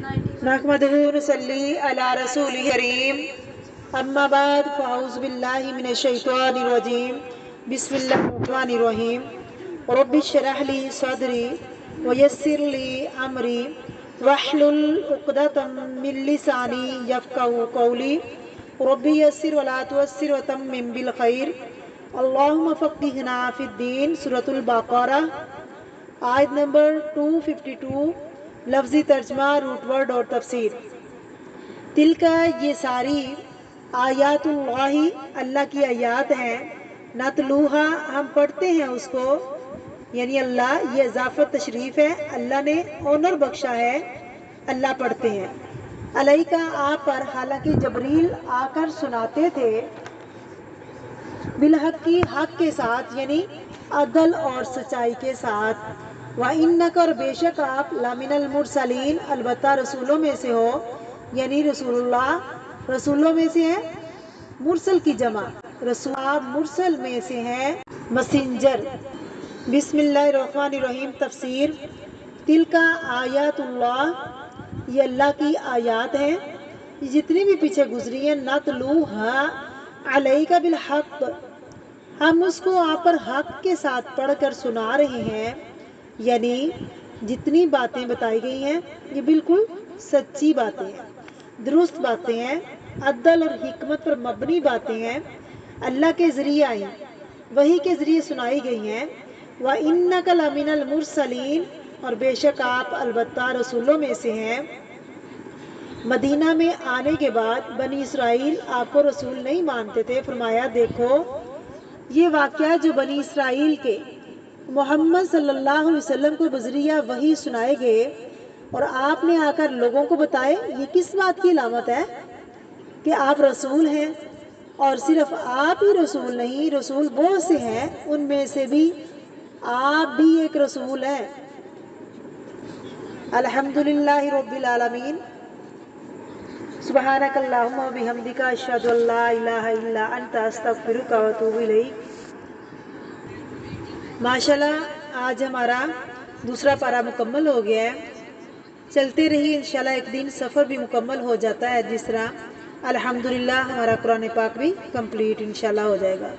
नहमदुहु व नसल्ली अला रसूलिल करीम अम्मा बाद फ़अऊज़ु बिल्लाहि मिनश्शैतानिर रजीम बिस्मिल्लाहिर रहमानिर रहीम रब्बि इश्रह ली सदरी व यस्सिर ली अमरी वहलुल उक़दतम मिन लिसानी यफ़क़हू क़ौली रब्बि यस्सिर व ला तुअस्सिर व तम्मिम बिल खैर अल्लाहुम्मा फ़क़्हिना फ़िद्दीन। सूरतुल बक़रा आयत नंबर 252। लफ्ज़ी तर्जमा, रूट वर्ड और तफसीर। तिलका ये सारी आयातुल्लाही अल्लाह की आयात हैं। नतलूहा हम पढ़ते हैं उसको, यानी अल्लाह, ये इजाफत तशरीफ है, अल्लाह ने ऑनर बख्शा है, अल्लाह पढ़ते हैं। अलैका आप पर, हालांकि जबरील आकर सुनाते थे, बिलहक की हक के साथ, यानी अदल और सच्चाई के साथ। व इन्नक और बेशक आप लामिनल मुरसलीन अलबत्ता रसूलों में से हो, यानी रसूलुल्लाह रसूलों में से है, मुरसल की जमा रसूल, आप मुरसल में से हैं, मैसेंजर। बिस्मिल्लाहिर्रहमानिर्रहीम। तफसीर। तिलका आयातुल्लाह, ये अल्लाह की आयात हैं, ये जितनी भी पीछे गुजरी हैं। नतलूहा अलैका बिल हक़, हम उसको आप पर हक के साथ पढ़कर सुना रहे हैं, यानी जितनी बातें बताई गई हैं ये बिल्कुल सच्ची बातें हैं, दुरुस्त बातें हैं, अदल और हिकमत पर मबनी बातें हैं, अल्लाह के ज़रिए आई, वही के ज़रिए सुनाई गई हैं। व इन्नक लमिनल मुरसलीन, और बेशक आप अलबत्ता रसूलों में से हैं। मदीना में आने के बाद बनी इसराइल आपको रसूल नहीं मानते थे। फरमाया, देखो ये वाक़या जो बनी इसराइल के मोहम्मद सल्लल्लाहु अलैहि वसल्लम को बजरिया वही सुनाए गए और आपने आकर लोगों को बताए, ये किस बात की अलामत है कि आप रसूल हैं। और सिर्फ आप ही रसूल नहीं, रसूल बहुत से हैं, उनमें से भी आप भी एक रसूल हैं। अल्हम्दुलिल्लाहि रब्बिल आलमीन। सुब्हानकल्लाहुम्मा व बिहम्दिका अशहदु अल्ला इलाहा इल्ला अंता अस्तगफिरुका व अतूबु इलैक। माशाल्लाह आज हमारा दूसरा पारा मुकम्मल हो गया है। चलते रहिए, इंशाल्लाह एक दिन सफ़र भी मुकम्मल हो जाता है, जिस तरह अल्हम्दुलिल्लाह हमारा कुरान पाक भी कंप्लीट इंशाल्लाह हो जाएगा।